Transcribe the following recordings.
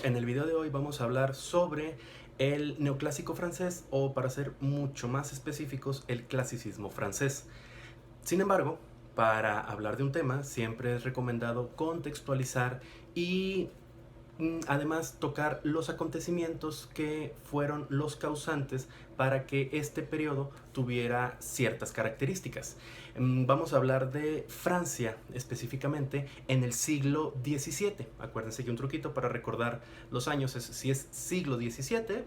En el video de hoy vamos a hablar sobre el neoclásico francés o, para ser mucho más específicos, el clasicismo francés. Sin embargo, para hablar de un tema siempre es recomendado contextualizar y además tocar los acontecimientos que fueron los causantes para que este periodo tuviera ciertas características. Vamos a hablar de Francia específicamente en el siglo XVII. Acuérdense que un truquito para recordar los años es si es siglo XVII,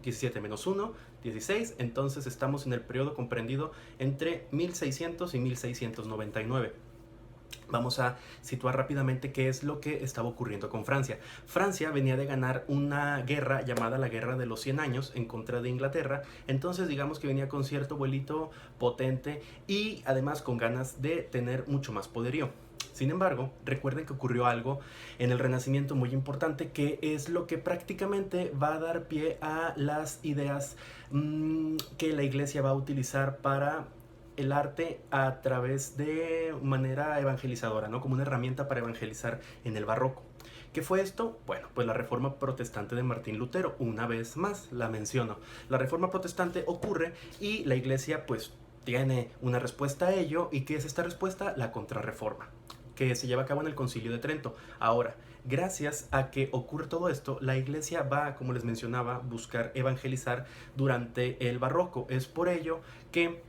17 menos 1, 16, entonces estamos en el periodo comprendido entre 1600 y 1699. Vamos a situar rápidamente qué es lo que estaba ocurriendo con Francia. Francia venía de ganar una guerra llamada la Guerra de los 100 años en contra de Inglaterra, entonces digamos que venía con cierto vuelito potente y además con ganas de tener mucho más poderío. Sin embargo, recuerden que ocurrió algo en el Renacimiento muy importante, que es lo que prácticamente va a dar pie a las ideas que la Iglesia va a utilizar para el arte a través de manera evangelizadora, ¿no? Como una herramienta para evangelizar en el barroco. ¿Qué fue esto? Bueno, pues la reforma protestante de Martín Lutero. Una vez más la menciono. La reforma protestante ocurre y la iglesia pues tiene una respuesta a ello. ¿Y qué es esta respuesta? La contrarreforma, que se lleva a cabo en el Concilio de Trento. Ahora, gracias a que ocurre todo esto, la iglesia va, como les mencionaba, a buscar evangelizar durante el barroco. Es por ello que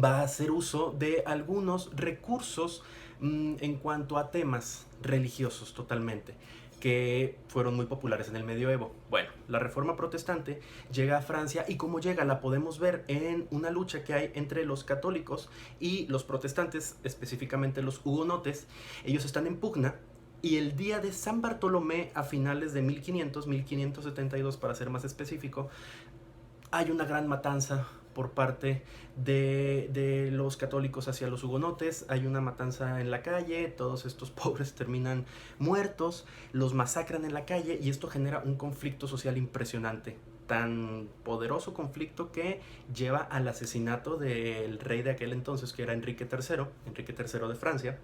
va a hacer uso de algunos recursos en cuanto a temas religiosos totalmente, que fueron muy populares en el medioevo. Bueno, la reforma protestante llega a Francia y como llega la podemos ver en una lucha que hay entre los católicos y los protestantes, específicamente los hugonotes. Ellos están en pugna y el día de San Bartolomé, a finales de 1572 para ser más específico, hay una gran matanza por parte de los católicos hacia los hugonotes. Hay una matanza en la calle, todos estos pobres terminan muertos, los masacran en la calle y esto genera un conflicto social impresionante. Tan poderoso conflicto que lleva al asesinato del rey de aquel entonces, que era Enrique III de Francia.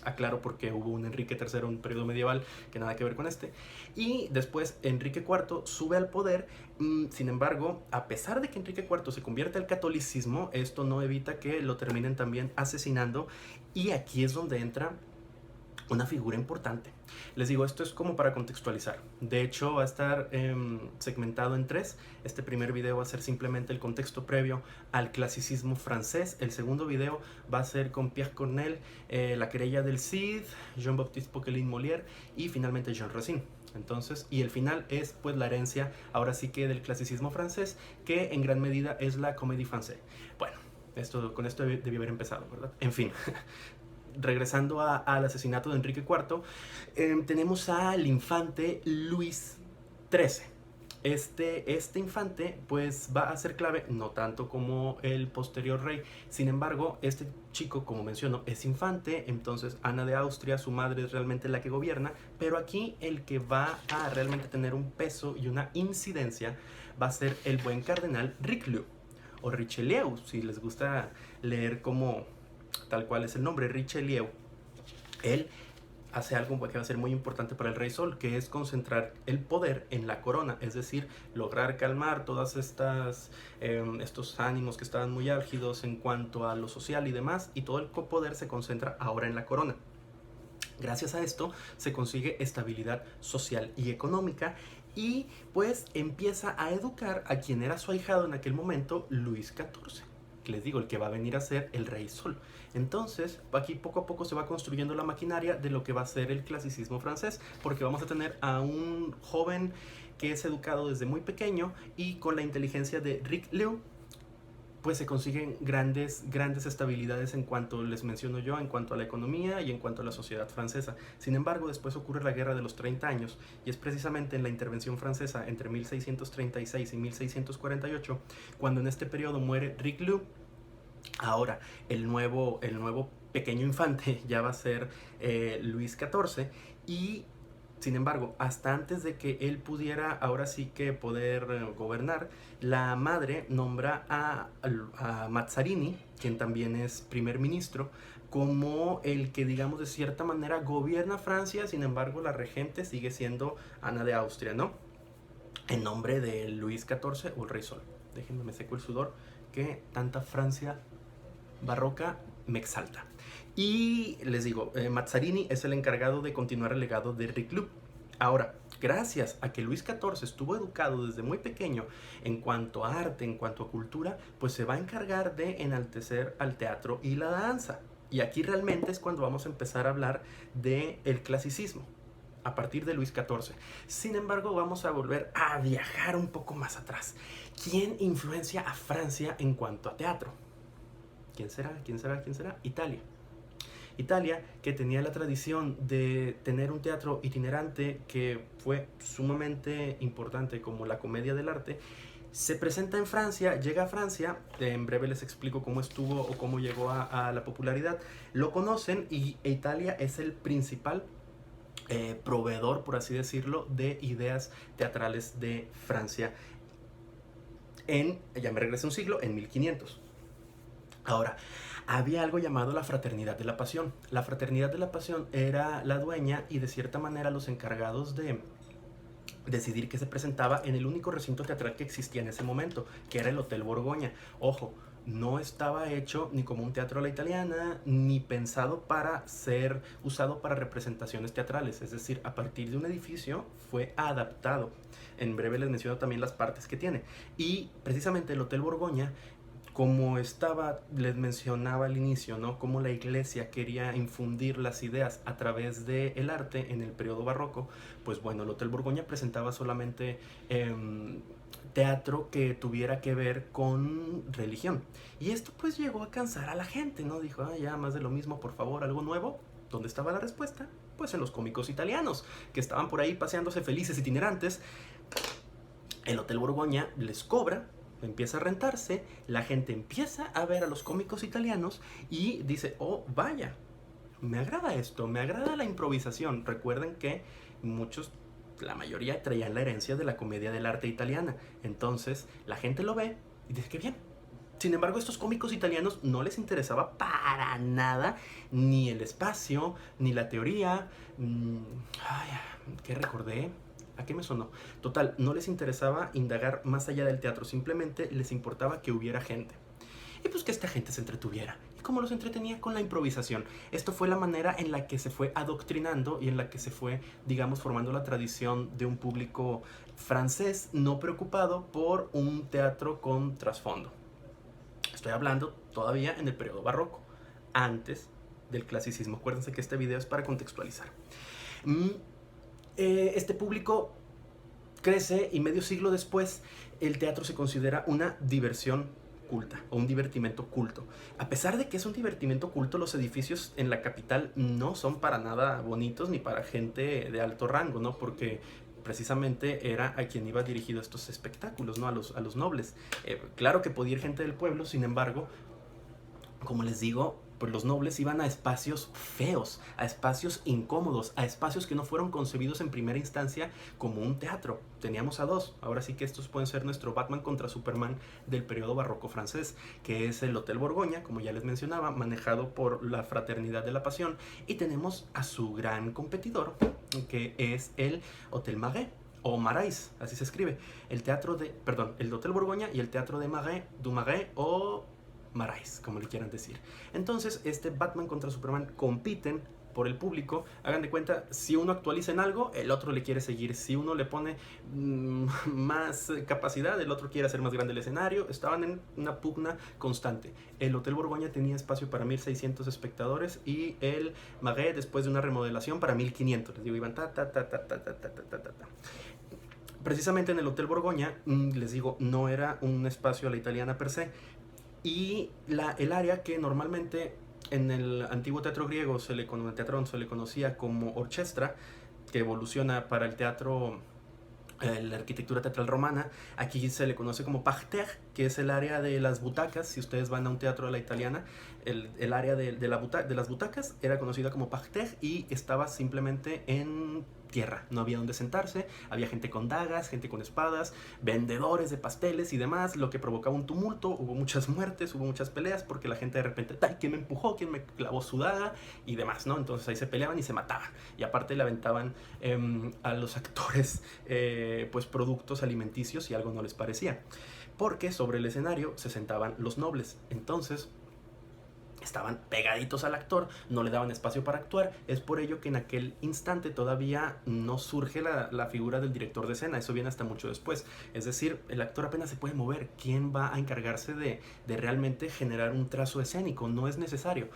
Aclaro porque hubo un Enrique III, un periodo medieval que nada que ver con este. Y después Enrique IV sube al poder. Sin embargo, a pesar de que Enrique IV se convierte al catolicismo, esto no evita que lo terminen también asesinando. Y aquí es donde entra una figura importante. Les digo, esto es como para contextualizar. De hecho, va a estar segmentado en tres. Este primer video va a ser simplemente el contexto previo al clasicismo francés. El segundo video va a ser con Pierre Corneille, la querella del Cid, Jean-Baptiste Poquelin Molière y finalmente Jean Racine. Entonces, y el final es pues la herencia ahora sí que del clasicismo francés, que en gran medida es la comédie française. Bueno, con esto debí haber empezado, ¿verdad? En fin, regresando al asesinato de Enrique IV, tenemos al infante Luis XIII. Este infante pues va a ser clave, no tanto como el posterior rey. Sin embargo, este chico, como menciono, es infante. Entonces Ana de Austria, su madre, es realmente la que gobierna. Pero aquí el que va a realmente tener un peso y una incidencia va a ser el buen cardenal Richelieu, o Richelieu, si les gusta leer como tal cual es el nombre, Richelieu. Él hace algo que va a ser muy importante para el Rey Sol, que es concentrar el poder en la corona, es decir, lograr calmar todas estos ánimos que estaban muy álgidos en cuanto a lo social y demás, y todo el poder se concentra ahora en la corona. Gracias a esto se consigue estabilidad social y económica y pues empieza a educar a quien era su ahijado en aquel momento, Luis XIV. Les digo, el que va a venir a ser el Rey Sol. Entonces, aquí poco a poco se va construyendo la maquinaria de lo que va a ser el clasicismo francés, porque vamos a tener a un joven que es educado desde muy pequeño y con la inteligencia de Richelieu, pues se consiguen grandes estabilidades en cuanto les menciono yo, en cuanto a la economía y en cuanto a la sociedad francesa. Sin embargo, después ocurre la Guerra de los 30 años y es precisamente en la intervención francesa entre 1636 y 1648 cuando en este periodo muere Richelieu. Ahora, el nuevo pequeño infante ya va a ser Luis XIV y sin embargo, hasta antes de que él pudiera ahora sí que poder gobernar, la madre nombra a Mazzarini, quien también es primer ministro, como el que, digamos, de cierta manera gobierna Francia. Sin embargo, la regente sigue siendo Ana de Austria, ¿no? En nombre de Luis XIV o el Rey Sol. Déjenme, me seco el sudor, que tanta Francia barroca me exalta. Y les digo, Mazzarini es el encargado de continuar el legado de Riclou. Ahora, gracias a que Luis XIV estuvo educado desde muy pequeño en cuanto a arte, en cuanto a cultura, pues se va a encargar de enaltecer al teatro y la danza. Y aquí realmente es cuando vamos a empezar a hablar del clasicismo, a partir de Luis XIV. Sin embargo, vamos a volver a viajar un poco más atrás. ¿Quién influencia a Francia en cuanto a teatro? ¿Quién será? ¿Quién será? ¿Quién será? Italia. Italia, que tenía la tradición de tener un teatro itinerante que fue sumamente importante, como la comedia del arte, se presenta en Francia, llega a Francia, en breve les explico cómo estuvo o cómo llegó a la popularidad, lo conocen y Italia es el principal proveedor, por así decirlo, de ideas teatrales de Francia ya me regresé un siglo, en 1500. Ahora, había algo llamado la Fraternidad de la Pasión. La Fraternidad de la Pasión era la dueña y de cierta manera los encargados de decidir qué se presentaba en el único recinto teatral que existía en ese momento, que era el Hotel Borgoña. Ojo, no estaba hecho ni como un teatro a la italiana, ni pensado para ser usado para representaciones teatrales. Es decir, a partir de un edificio fue adaptado. En breve les menciono también las partes que tiene. Y precisamente el Hotel Borgoña, como les mencionaba al inicio, ¿no? Cómo la iglesia quería infundir las ideas a través del arte en el periodo barroco, pues bueno, el Hotel Borgoña presentaba solamente teatro que tuviera que ver con religión. Y esto pues llegó a cansar a la gente, ¿no? Dijo, ya más de lo mismo, por favor, algo nuevo. ¿Dónde estaba la respuesta? Pues en los cómicos italianos, que estaban por ahí paseándose felices itinerantes. El Hotel Borgoña les cobra, empieza a rentarse, la gente empieza a ver a los cómicos italianos y dice, oh, vaya, me agrada esto, me agrada la improvisación. Recuerden que la mayoría traían la herencia de la comedia del arte italiana. Entonces la gente lo ve y dice, qué bien. Sin embargo, a estos cómicos italianos no les interesaba para nada ni el espacio, ni la teoría. ¿Qué recordé? ¿A qué me sonó? Total, no les interesaba indagar más allá del teatro, simplemente les importaba que hubiera gente. Y pues que esta gente se entretuviera. ¿Y cómo los entretenía? Con la improvisación. Esto fue la manera en la que se fue adoctrinando y en la que se fue, digamos, formando la tradición de un público francés no preocupado por un teatro con trasfondo. Estoy hablando todavía en el periodo barroco, antes del clasicismo. Acuérdense que este video es para contextualizar. Este público crece y medio siglo después el teatro se considera una diversión culta o un divertimento culto. A pesar de que es un divertimento culto, los edificios en la capital no son para nada bonitos ni para gente de alto rango, ¿no? Porque precisamente era a quien iba dirigido estos espectáculos, ¿no? A los nobles. Claro que podía ir gente del pueblo, sin embargo, como les digo, pues los nobles iban a espacios feos, a espacios incómodos, a espacios que no fueron concebidos en primera instancia como un teatro. Teníamos a dos. Ahora sí que estos pueden ser nuestro Batman contra Superman del periodo barroco francés, que es el Hotel Borgoña, como ya les mencionaba, manejado por la Fraternidad de la Pasión, y tenemos a su gran competidor, que es el Hotel Marais, o Marais, así se escribe. El Hotel Borgoña y el Teatro de Marais, du Marais o Marais, como le quieran decir. Entonces, este Batman contra Superman compiten por el público. Hagan de cuenta, si uno actualiza en algo, el otro le quiere seguir. Si uno le pone más capacidad, el otro quiere hacer más grande el escenario. Estaban en una pugna constante. El Hotel Borgoña tenía espacio para 1600 espectadores y el Marais, después de una remodelación, para 1500. Les digo, iban Precisamente en el Hotel Borgoña, les digo, no era un espacio a la italiana per se. Y el área que normalmente en el antiguo teatro griego, el teatrón, se le conocía como orchestra, que evoluciona para el teatro, la arquitectura teatral romana, aquí se le conoce como parterre, que es el área de las butacas. Si ustedes van a un teatro de la italiana, el área de las butacas era conocida como parterre y estaba simplemente en tierra, no había donde sentarse, había gente con dagas, gente con espadas, vendedores de pasteles y demás, lo que provocaba un tumulto, hubo muchas muertes, hubo muchas peleas, porque la gente de repente, ¡ay! ¿Quién me empujó? ¿Quién me clavó su daga? Y demás, ¿no? Entonces ahí se peleaban y se mataban, y aparte le aventaban a los actores pues productos alimenticios si algo no les parecía, porque sobre el escenario se sentaban los nobles, entonces estaban pegaditos al actor, no le daban espacio para actuar. Es por ello que en aquel instante todavía no surge la figura del director de escena, eso viene hasta mucho después. Es decir, el actor apenas se puede mover. ¿Quién va a encargarse de realmente generar un trazo escénico? No es necesario.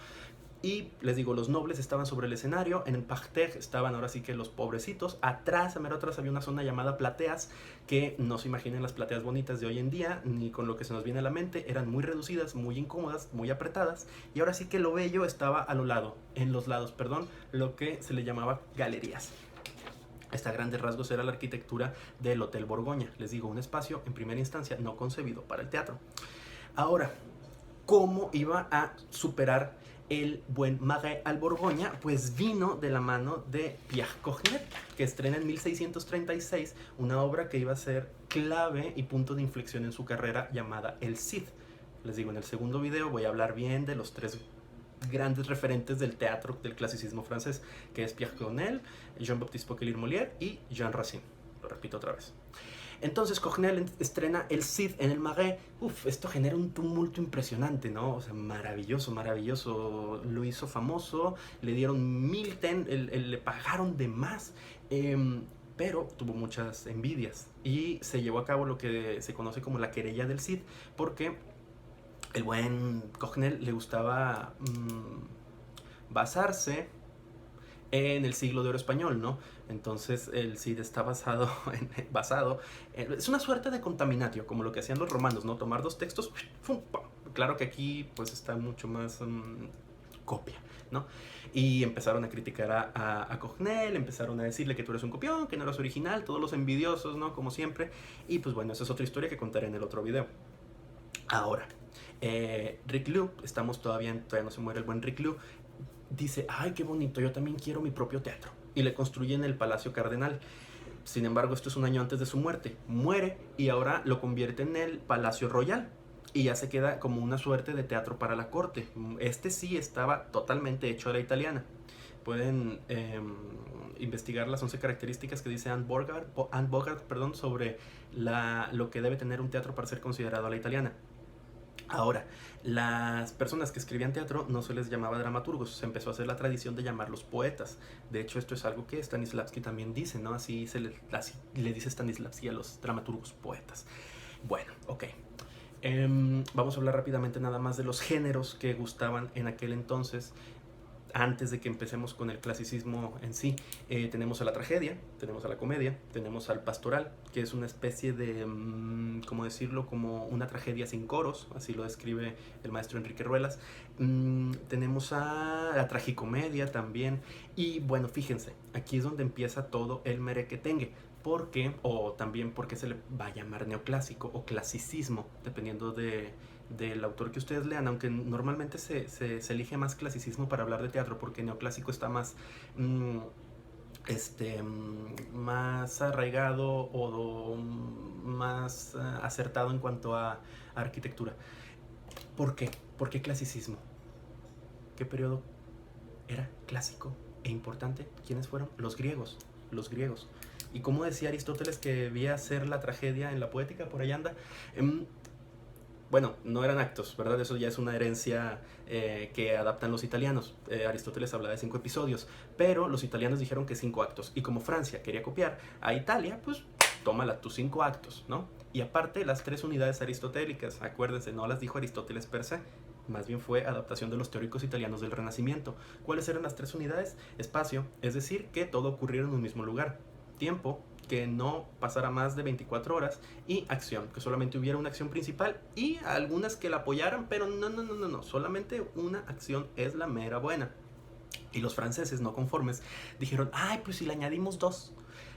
Y les digo, los nobles estaban sobre el escenario, en el parterre estaban ahora sí que los pobrecitos, atrás, a mero atrás había una zona llamada plateas, que no se imaginen las plateas bonitas de hoy en día, ni con lo que se nos viene a la mente, eran muy reducidas, muy incómodas, muy apretadas, y ahora sí que lo bello estaba en los lados, lo que se le llamaba galerías. Esta a grandes rasgos era la arquitectura del Hotel Borgoña, les digo, un espacio en primera instancia no concebido para el teatro. Ahora, ¿cómo iba a superar el buen Marais al Borgoña? Pues vino de la mano de Pierre Corneille, que estrena en 1636 una obra que iba a ser clave y punto de inflexión en su carrera, llamada El Cid. Les digo, en el segundo video voy a hablar bien de los tres grandes referentes del teatro del clasicismo francés, que es Pierre Corneille, Jean-Baptiste Poquelin-Molière y Jean Racine. Lo repito otra vez. Entonces Corneille estrena El Cid en el Marais. Esto genera un tumulto impresionante, ¿no? O sea, maravilloso, maravilloso. Lo hizo famoso, le dieron 1000 le pagaron de más, pero tuvo muchas envidias y se llevó a cabo lo que se conoce como la querella del Cid, porque el buen Corneille le gustaba basarse en el siglo de oro español, ¿no? Entonces el Cid está basado es una suerte de contaminatio, como lo que hacían los romanos, ¿no? Tomar dos textos, ¡fum! Claro que aquí pues está mucho más copia, ¿no? Y empezaron a criticar a Corneille, empezaron a decirle que tú eres un copión, que no eres original, todos los envidiosos, ¿no? Como siempre. Y pues bueno, esa es otra historia que contaré en el otro video. Ahora, Richelieu, todavía no se muere el buen Richelieu, dice, ay, qué bonito, yo también quiero mi propio teatro. Y le construyen el Palacio Cardenal. Sin embargo, esto es un año antes de su muerte. Muere y ahora lo convierte en el Palacio Royal. Y ya se queda como una suerte de teatro para la corte. Este sí estaba totalmente hecho a la italiana. Pueden investigar las 11 características que dice Anne Bogart, sobre lo que debe tener un teatro para ser considerado a la italiana. Ahora, las personas que escribían teatro no se les llamaba dramaturgos, se empezó a hacer la tradición de llamarlos poetas. De hecho, esto es algo que Stanislavski también dice, ¿no? Así le dice Stanislavski a los dramaturgos poetas. Bueno, ok. Vamos a hablar rápidamente nada más de los géneros que gustaban en aquel entonces. Antes de que empecemos con el clasicismo en sí, tenemos a la tragedia, tenemos a la comedia, tenemos al pastoral, que es una especie de, ¿cómo decirlo? Como una tragedia sin coros, así lo describe el maestro Enrique Ruelas. Tenemos a la tragicomedia también. Y bueno, fíjense, aquí es donde empieza todo el merequetengue. ¿Por qué? O también porque se le va a llamar neoclásico o clasicismo, dependiendo del autor que ustedes lean, aunque normalmente se elige más clasicismo para hablar de teatro, porque neoclásico está más más arraigado o más acertado en cuanto a arquitectura. ¿Por qué? ¿Por qué clasicismo? ¿Qué periodo era clásico e importante? ¿Quiénes fueron? Los griegos. Y como decía Aristóteles que debía hacer la tragedia en la poética, por ahí anda. Bueno, no eran actos, ¿verdad? Eso ya es una herencia que adaptan los italianos. Aristóteles habla de 5 episodios, pero los italianos dijeron que 5 actos. Y como Francia quería copiar a Italia, pues tómala tus 5 actos, ¿no? Y aparte, las 3 unidades aristotélicas, acuérdense, no las dijo Aristóteles per se, más bien fue adaptación de los teóricos italianos del Renacimiento. ¿Cuáles eran las 3 unidades? Espacio, es decir, que todo ocurriera en un mismo lugar. Tiempo, que no pasara más de 24 horas, y acción, que solamente hubiera una acción principal y algunas que la apoyaran, pero no, solamente una acción es la mera buena. Y los franceses, no conformes, dijeron, ay, pues si le añadimos 2,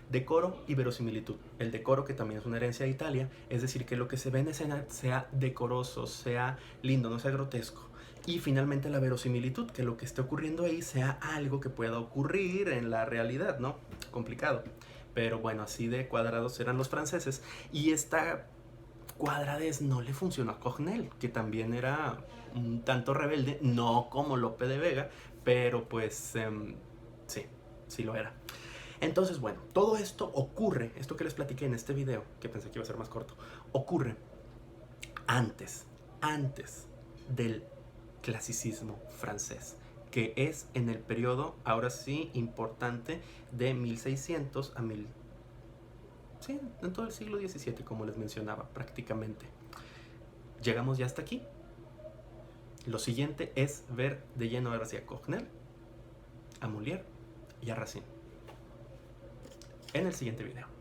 decoro y verosimilitud. El decoro, que también es una herencia de Italia, es decir, que lo que se ve en escena sea decoroso, sea lindo, no sea grotesco. Y finalmente la verosimilitud, que lo que esté ocurriendo ahí sea algo que pueda ocurrir en la realidad, ¿no? Complicado. Pero bueno, así de cuadrados eran los franceses. Y esta cuadradez no le funcionó a Cornell, que también era un tanto rebelde, no como Lope de Vega, pero pues sí, sí lo era. Entonces, bueno, todo esto ocurre, esto que les platiqué en este video, que pensé que iba a ser más corto, ocurre antes del clasicismo francés, que es en el periodo, ahora sí, importante, de 1600 a 1000. Sí, en todo el siglo XVII, como les mencionaba, prácticamente. Llegamos ya hasta aquí. Lo siguiente es ver de lleno ahora sí a Cornell, a Molière y a Racine en el siguiente video.